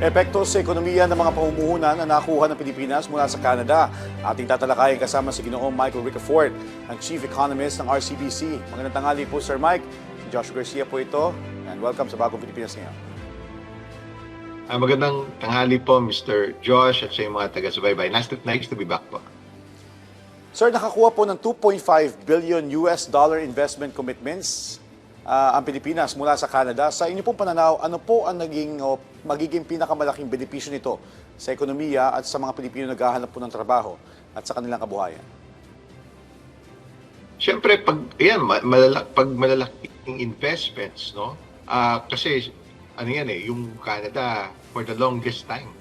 Epekto sa ekonomiya ng mga pamumuhunan na nakuha ng Pilipinas mula sa Canada. Ating tatalakayin kasama si Ginoong Michael Ricafort, ang Chief Economist ng RCBC. Magandang tanghali po, Sir Mike. Si Joshua Garcia po ito. And welcome sa Bagong Pilipinas ngayon. Magandang tanghali po, Mr. Josh, at sa iyong mga taga-subaybay. Nice to be back po. Sir, nakakuha po ng 2.5 billion US dollar investment commitments ang Pilipinas mula sa Canada. Sa inyo pong pananaw, ano po ang magiging pinakamalaking benepisyo nito sa ekonomiya at sa mga Pilipino naghahanap po ng trabaho at sa kanilang kabuhayan? Siyempre, pag malalaking investments, no? Kasi ano yan yung Canada for the longest time.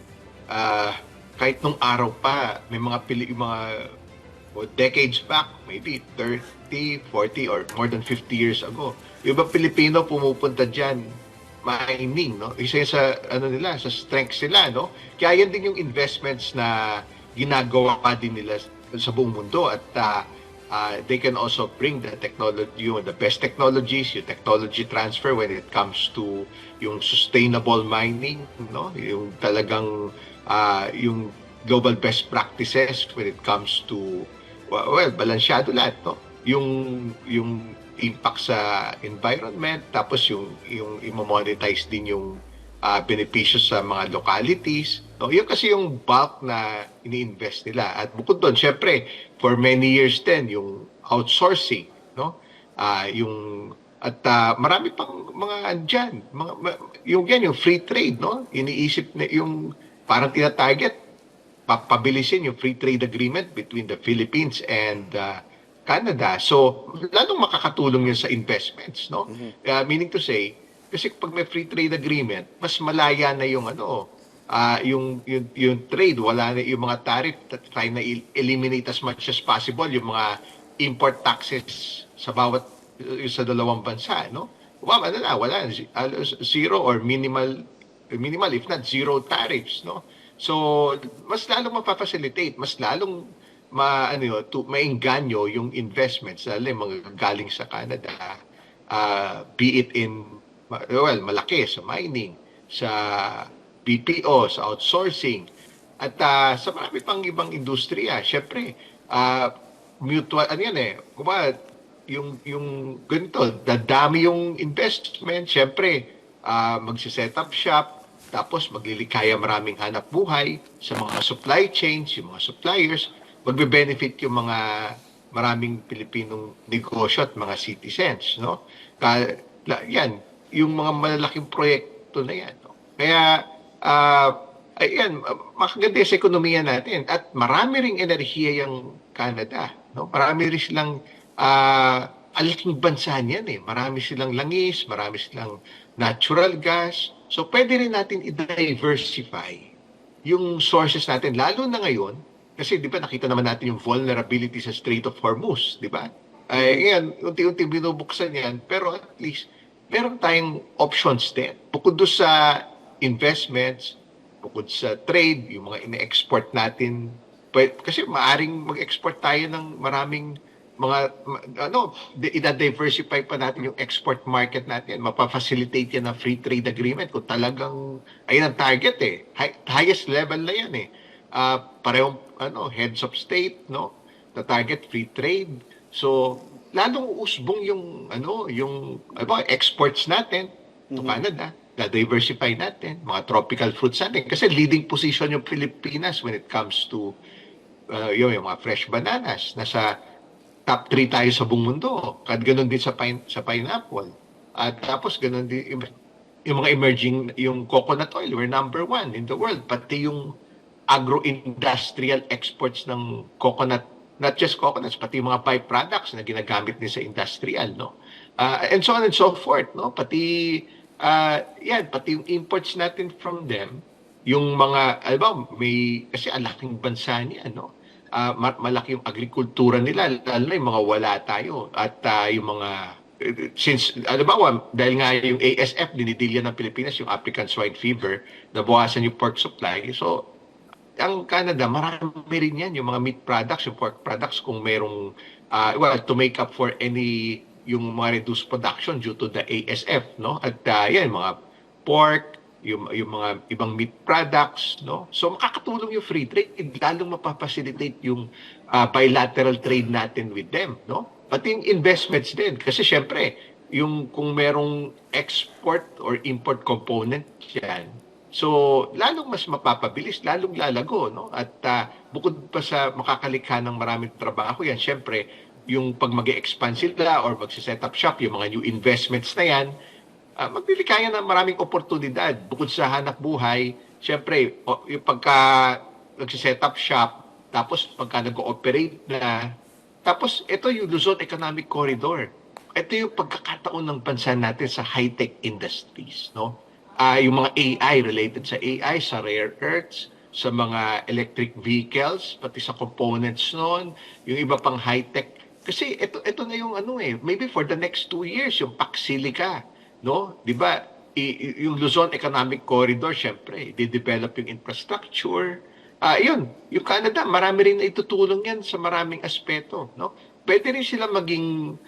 Kahit nung araw pa, may mga decades back, maybe 30, 40 or more than 50 years ago. Yung iba Pilipino pumupunta diyan mining, no? Isa sa sa strengths nila, no? Kaya yan din yung investments na ginagawa pa din nila sa buong mundo at they can also bring the technology, the best technologies, yung technology transfer when it comes to yung sustainable mining, no? Yung talagang yung global best practices when it comes to balansyado lahat, no? Yung impact sa environment, tapos yung i-monetize din yung benepisyo sa mga localities, no? Yun kasi yung bulk na ini-invest nila. At bukod doon, syempre, for many years din yung outsourcing, no? Marami pang mga andyan, yung free trade, no? Iniisip na yung parang tina-target pabilisin yung free trade agreement between the Philippines and Canada. So, lalong makakatulong yun sa investments, no? Meaning to say, kasi pag may free trade agreement, mas malaya na yung yung trade, wala na yung mga tariff, try na eliminate as much as possible yung mga import taxes sa dalawang bansa, no? Wala zero or minimal if not zero tariffs, no? So, mas lalong mapapacilitate, mas lalong maengganyo yung investments lalo mga galing sa Canada, be it in malaki sa mining, sa BPO, sa outsourcing, at sa marami pang ibang industriya. Syempre, mutual, yung ganito, dadami yung investment, syempre, magsiset up shop, tapos maglilikaya maraming hanap buhay sa mga supply chains, yung mga suppliers, magbe-benefit yung mga maraming Pilipinong negosyo at mga citizens, no? Yan, yung mga malalaking proyekto na yan, no? Kaya, ayan, makaganda sa ekonomiya natin at marami ring enerhiya yung Canada, no? Marami rin silang alaking bansa niyan eh. Marami silang langis, marami silang natural gas. So, pwede rin natin i-diversify yung sources natin, lalo na ngayon, kasi di ba nakita naman natin yung vulnerability sa Strait of Hormuz, di ba? Yan, unti-unti binubuksan yan, pero at least meron tayong options din. Bukod doon sa investments, bukod sa trade, yung mga ine-export natin, kasi maaring mag-export tayo ng maraming ida-diversify pa natin yung export market natin. Mapafacilitate yan ng free trade agreement kung talagang, ayun ang target eh. Highest level na yan eh. Parehong heads of state, no? The target free trade. So, lalong usbong yung exports natin to Canada. Da-diversify natin, mga tropical fruits natin. Kasi leading position yung Pilipinas when it comes to yung mga fresh bananas. Nasa top 3 tayo sa buong mundo. At ganoon din sa pineapple. At tapos ganoon din yung mga emerging, yung coconut oil, we're number 1 in the world. Pati yung agro-industrial exports ng coconut, not just coconuts, pati yung mga byproducts na ginagamit din sa industrial, no? And so on and so forth, no? Pati yung imports natin from them, yung mga, kasi alaking bansa niya, no? Malaki yung agrikultura nila, lalo na yung mga wala tayo. At yung mga, dahil nga yung ASF, dinidilya ng Pilipinas, yung African Swine Fever, nabawasan yung pork supply. So, ang Canada, marami rin yan, yung mga meat products, yung pork products, kung merong, to make up for yung mga reduced production due to the ASF, no? At yan, mga pork, yung mga ibang meat products, no? So makakatulong yung free trade, lalong mapapacilitate yung bilateral trade natin with them, no? Pati yung investments din kasi syempre yung kung merong export or import component yan, so lalong mas mapapabilis, lalong lalago, no? At bukod pa sa makakalikha ng maraming trabaho yan, syempre yung pag mag-expand sila or magsi-set up shop, yung mga new investments na yan, magbibigay ng maraming oportunidad bukod sa hanap buhay. Siyempre, yung pagka nagsiset up shop, tapos pagka nag-ooperate na, tapos ito yung Luzon Economic Corridor. Ito yung pagkakataon ng bansa natin sa high-tech industries, no? Yung mga AI, related sa AI, sa rare earths, sa mga electric vehicles, pati sa components noon, yung iba pang high-tech. Kasi ito na yung maybe for the next 2 years, yung Pac Silica, no? 'Di ba? Yung Luzon Economic Corridor, syempre, i-develop yung infrastructure. Yun, yung Canada, marami rin na itutulong yan sa maraming aspeto, no? Pwede rin sila maging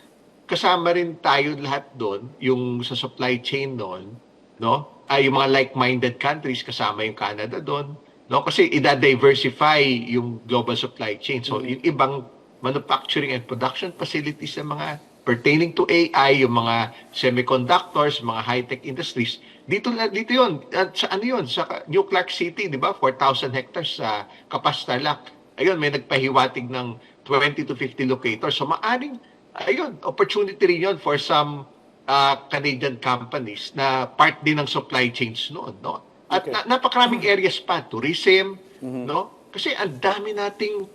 kasama rin tayo lahat doon, yung sa supply chain doon, no? Yung mga like-minded countries kasama yung Canada doon, no? Kasi ida-diversify yung global supply chain. So, yung ibang manufacturing and production facilities sa mga pertaining to AI, yung mga semiconductors, mga high-tech industries, dito yun. At sa ano yun? Sa New Clark City, di ba? 4,000 hectares sa Kapastalac. Ayun, may nagpahiwatig ng 20 to 50 locators. So maaring, ayun, opportunity rin yun for some Canadian companies na part din ng supply chains noon, no? At napakaraming areas pa, tourism, no? Kasi ang dami nating,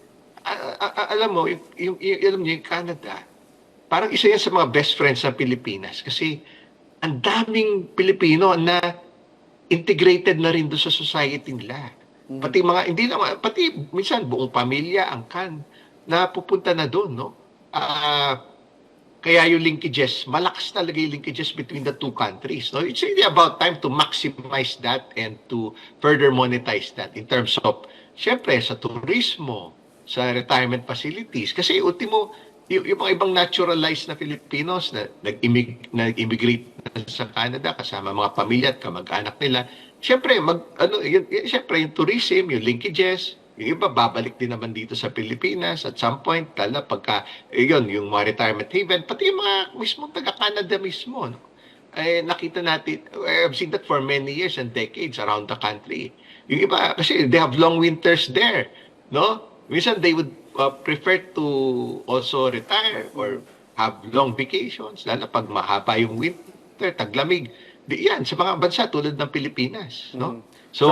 alam mo, alam niyo, yung Canada, parang isa yan sa mga best friends ng Pilipinas kasi ang daming Pilipino na integrated na rin doon sa society nila. Pati mga, hindi lang, pati minsan buong pamilya, angkan, na pupunta na doon, no? Kaya yung linkages, malakas talaga yung linkages between the two countries, no? It's really about time to maximize that and to further monetize that in terms of, syempre, sa turismo, sa retirement facilities. Kasi ultimo, yung mga ibang naturalized na Filipinos na nag-immigrate na sa Canada kasama mga pamilya at kamag-anak nila, syempre syempre yung tourism, yung linkages, yung iba babalik din naman dito sa Pilipinas at some point, lalo pagka yung mga retirement haven, pati yung mga mismo taga-Canada mismo, no? Nakita natin, I've seen that for many years and decades around the country. Yung iba kasi they have long winters there, no? Minsan they would prefer to also retire or have long vacations, lalo pag mahaba yung winter, taglamig. Yan, sa mga bansa tulad ng Pilipinas, no? So,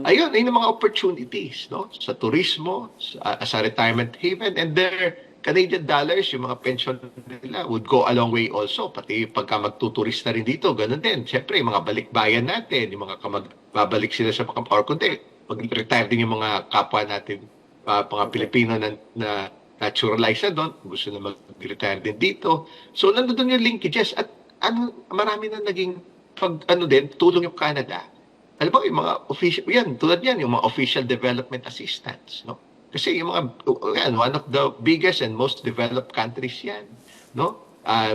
ayun yung mga opportunities, no? Sa turismo, sa retirement haven, and their Canadian dollars, yung mga pension nila would go a long way also. Pati pagka magtuturist na rin dito, ganun din. Siyempre, yung mga balikbayan natin, yung mga babalik sila sa mga, or kundi, mag-retire din yung mga kapwa natin, mga Pilipino na naturalize na doon, gusto na mag-retire din dito. So, nandun yung linkages at marami na naging tulong yung Canada. Alam mo, yung mga official, yan, tulad yan, yung mga official development assistance, no? Kasi yung mga, yan, one of the biggest and most developed countries yan, no?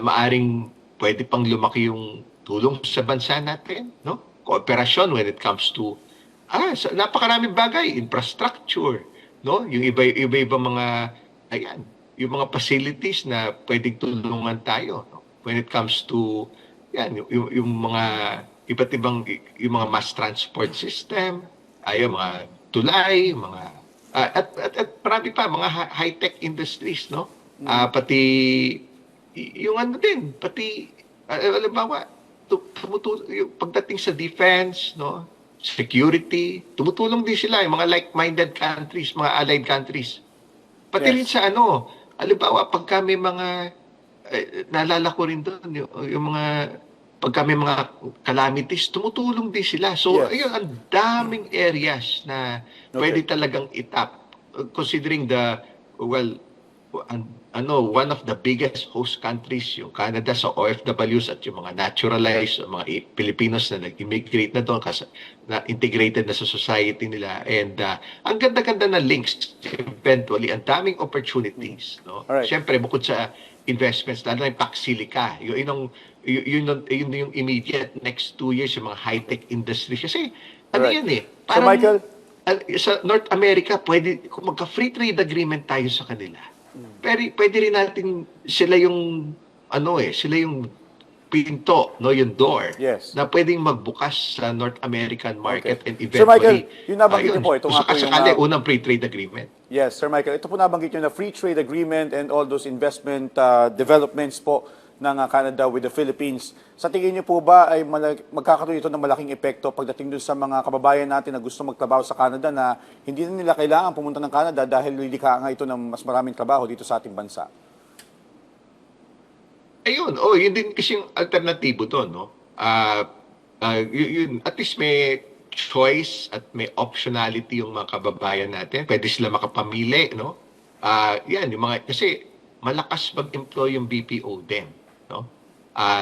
Maaring pwede pang lumaki yung tulong sa bansa natin, no? Kooperasyon when it comes to, napakaraming bagay, infrastructure, no? Yung iba mga, ayan, yung mga facilities na pwedeng tulungan tayo, no? When it comes to, yan, yung mga iba't ibang, yung mga mass transport system, yung mga tulay, mga, at marami pa, mga high-tech industries, no? Pati, yung din, pati, halimbawa, yung pagdating sa defense, no? Security, tumutulong din sila, yung mga like-minded countries, mga allied countries. Pati rin sa halimbawa, pagka may mga, naalala ko rin doon, yung mga, pagka may mga calamities, tumutulong din sila. So, ayun, ang daming areas na pwede talagang itap, considering one of the biggest host countries, yung Canada sa OFWs at yung mga naturalized, mga Filipinos na nag-immigrate na doon kasi na integrated na sa society nila. And ang ganda-ganda na links eventually, ang daming opportunities, no? Alright. Siyempre, bukod sa investments, lalo na yung Paxilica, yun yung immediate next 2 years, yung mga high-tech industries. Kasi, Alright. yan eh, So, Michael, sa North America, pwede, kung magka-free trade agreement tayo sa kanila, pwede rin natin sila yung, sila yung pinto, no, yung door, Yes. na pwedeng magbukas sa North American market Okay. and Sir Michael, eventually, yung nabanggit niyo po, ito nga po yung, sakali, unang free trade agreement. yes, Sir Michael, ito po nabanggit nyo na free trade agreement and all those investment developments po ng Canada with the Philippines. Sa tingin niyo po ba ay magkakaroon ito ng malaking epekto pagdating dun sa mga kababayan natin na gusto magtrabaho sa Canada na hindi na nila kailangan pumunta ng Canada dahil lilikha nga ito ng mas maraming trabaho dito sa ating bansa? Ayun, yun din kasi yung alternatibo to, no? Yun, at least may choice at may optionality yung mga kababayan natin. Pwede sila makapamili, no? Yan, yung mga, kasi malakas mag-employ yung BPO din, no?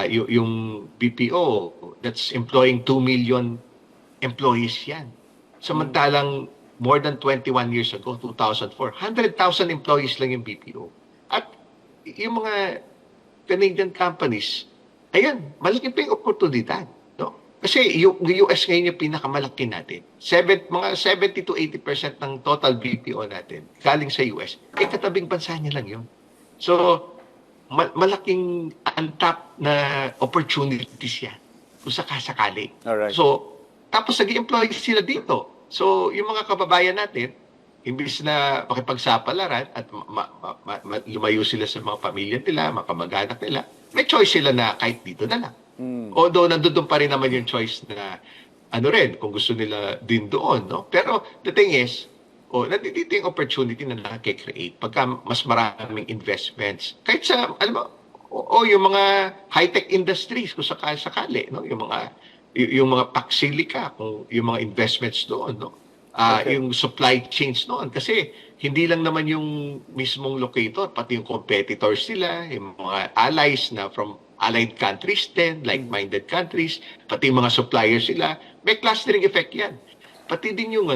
Yung BPO, that's employing 2 million employees yan. Samantalang more than 21 years ago, 2004, 100,000 employees lang yung BPO. At yung mga Canadian companies, ayan, malaki pa yung oportunidad. No? Kasi yung US ngayon yung pinakamalaki natin. Mga 70 to 80% ng total BPO natin galing sa US. Katabing bansa niya lang yun. So, malaking untapped na opportunities yan kung sakasakali. Alright. So, tapos nag-employ sila dito. So, yung mga kababayan natin, imbis na makipagsapalaran at lumayo sila sa mga pamilya nila, mga kamag-anak nila, may choice sila na kahit dito na lang. Although nandun pa rin naman yung choice na kung gusto nila din doon. No? Pero the thing is, nandito yung opportunity na nakikreate pagka mas maraming investments. Kahit sa, yung mga high-tech industries kung sakali, no? Yung mga Paxilica, yung mga investments doon, no? Okay. Yung supply chains noon. Kasi hindi lang naman yung mismong locator, pati yung competitors sila, yung mga allies na from allied countries din, like-minded countries, pati yung mga suppliers sila, may clustering effect yan. Pati din yung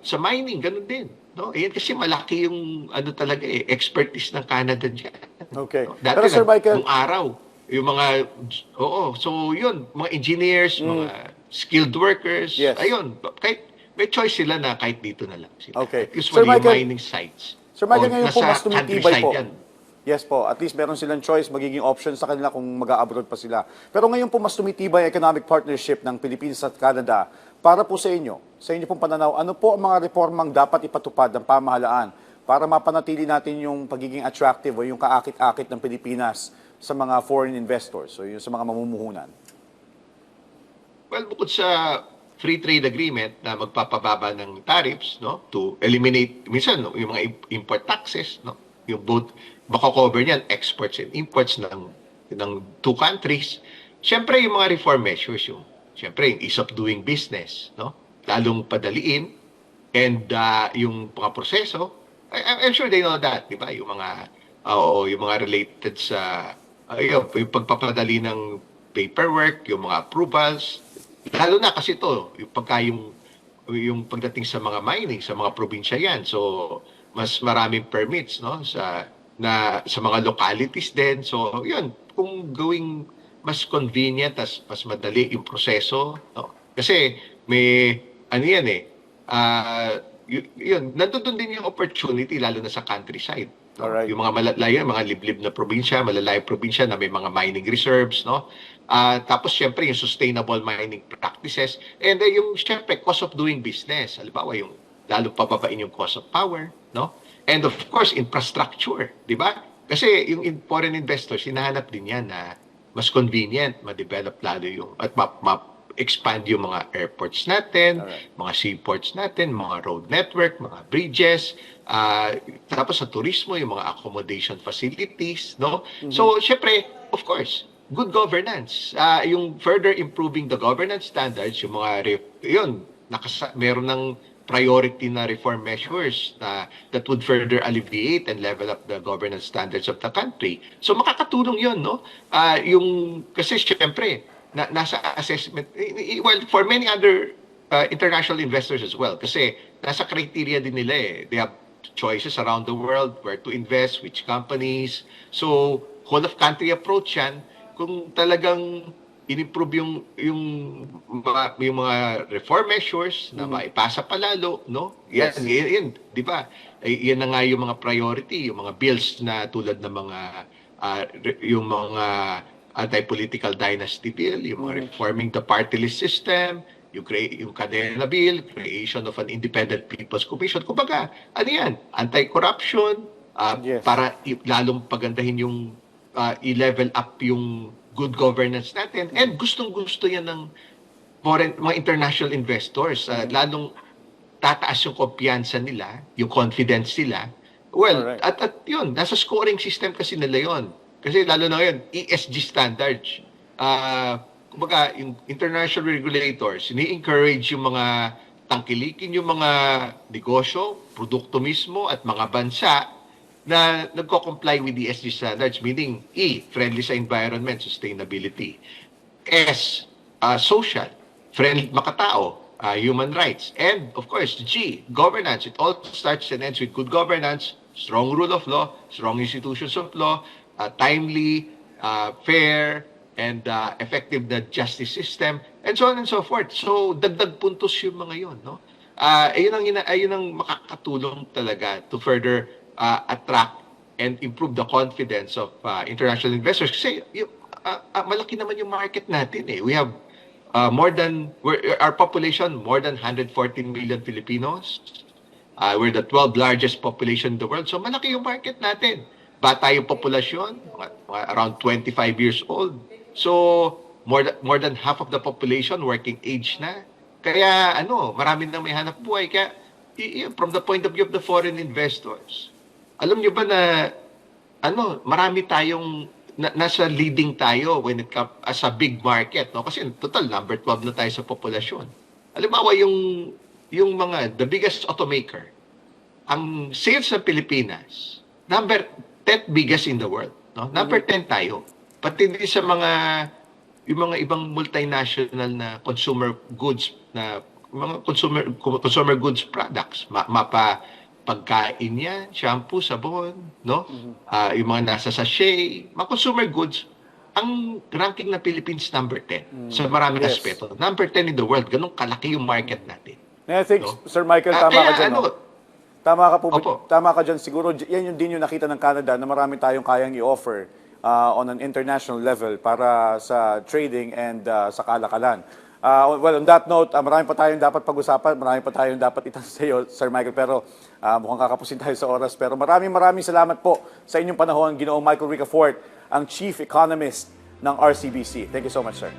sa mining, ganun din. No? Ayan kasi malaki yung talaga expertise ng Canada dyan. Okay. No? Dati Pero Sir Michael, nung araw, yung mga, so yun, mga engineers, mga skilled workers, Yes. ayun, kahit may choice sila na kahit dito na lang sila. Okay. Usually Sir Michael, yung mining sites. Sir Michael, ngayon po nasa mas tumitibay countryside po. yan. Yes po, at least meron silang choice, magiging option sa kanila kung mag-abroad pa sila. Pero ngayon po mas tumitibay ang economic partnership ng Pilipinas at Canada. Para po sa inyo pong pananaw, ano po ang mga reformang dapat ipatupad ng pamahalaan para mapanatili natin yung pagiging attractive o yung kaakit-akit ng Pilipinas sa mga foreign investors o yung sa mga mamumuhunan? Well, bukod sa free trade agreement na magpapababa ng tariffs, no, to eliminate minsan no, yung mga import taxes, no, yung both mako-cover niyan exports and imports ng two countries. Siyempre yung mga reform measures, siyempre yung ease of doing business, no, lalong padaliin, and yung mga proseso, I'm sure they know that, di ba, yung mga related sa yung pagpapadali ng paperwork, yung mga approvals. Lalo na kasi ito, yung pagdating sa mga mining, sa mga probinsya yan. So, mas maraming permits, no? Sa mga localities din. So, yun, kung gawing mas convenient, mas madali yung proseso, no? Kasi may, yun, nandun din yung opportunity, lalo na sa countryside. No? Alright. Yung mga malalayo, mga liblib na probinsya, malalayong probinsya na may mga mining reserves, no? Tapos syempre yung sustainable mining practices and yung syempre cost of doing business. Halimbawa yung lalo pababain yung cost of power, no? And of course infrastructure, di ba? Kasi yung foreign investors hinahanap din yan na mas convenient, ma-develop lalo yung at expand yung mga airports natin, mga seaports natin, mga road network, mga bridges, tapos sa turismo, yung mga accommodation facilities, no? So, syempre, of course, good governance. Yung further improving the governance standards, yung mga, meron ng priority na reform measures that would further alleviate and level up the governance standards of the country. So makakatulong 'yon, no? Yung kasi syempre nasa assessment, well, for many other international investors as well, kasi nasa criteria din nila eh. They have choices around the world where to invest, which companies. So whole of country approach yan. Kung talagang in-improve yung mga reform measures na maipasa palalo, no? Yes. Yan, di ba? Yan na nga yung mga priority, yung mga bills na tulad ng mga yung mga anti-political dynasty bill, yung mga reforming the party list system, yung Cadena Bill, creation of an independent people's commission. Kumbaga, ano yan? Anti-corruption, Yes. para lalong pagandahin yung i-level up yung good governance natin. And gustong-gusto yan ng mga international investors. Lalong tataas yung kumpiyansa nila, yung confidence nila. Well, Correct. at yun, nasa scoring system kasi nila yun. Kasi lalo na ngayon, ESG standards. Kumbaga, yung international regulators, ini-encourage yung mga tangkilikin yung mga negosyo, produkto mismo, at mga bansa na nagko-comply with the ESG standards, meaning E, friendly sa environment, sustainability. S, social, friendly, makatao, human rights. And, of course, G, governance. It all starts and ends with good governance, strong rule of law, strong institutions of law, timely, fair, and effective na justice system, and so on and so forth. So, dagdag puntos yung mga yun, no? Ayun ang makakatulong talaga to further attract and improve the confidence of international investors. Kasi malaki naman yung market natin eh. We have our population, more than 114 million Filipinos. We're the 12th largest population in the world. So malaki yung market natin. Bata yung populasyon, around 25 years old. So more than half of the population working age na. Kaya marami nang may hanap buhay. Kaya from the point of view of the foreign investors, alam nyo ba na marami tayong nasa leading tayo when it comes as a big market, no? Kasi total number 12 na tayo sa populasyon. Halimbawa yung the biggest automaker, ang sales ng Pilipinas, number 10th biggest in the world, no? Number 10 tayo. Pati din sa yung mga ibang multinational na consumer goods na mga consumer goods products, pagkain yan, shampoo, sabon, no? Yung mga nasa sachet, mga consumer goods, ang ranking ng Philippines number 10 sa maraming Yes. aspeto. Number 10 in the world, ganun kalaki yung market natin. And I think, No? Sir Michael, tama Kaya ka dyan. No? Tama ka po. Opo. Tama ka dyan. Siguro, yan din yung nakita ng Canada na marami tayong kayang i-offer on an international level para sa trading and sa kalakalan. Well, on that note, marami pa tayong dapat pag-usapan, marami pa tayong dapat itanong sa iyo, Sir Michael, pero mukhang kakapusin tayo sa oras. Pero maraming salamat po sa inyong panahon, Ginoong Michael Ricafort, ang Chief Economist ng RCBC. Thank you so much, sir.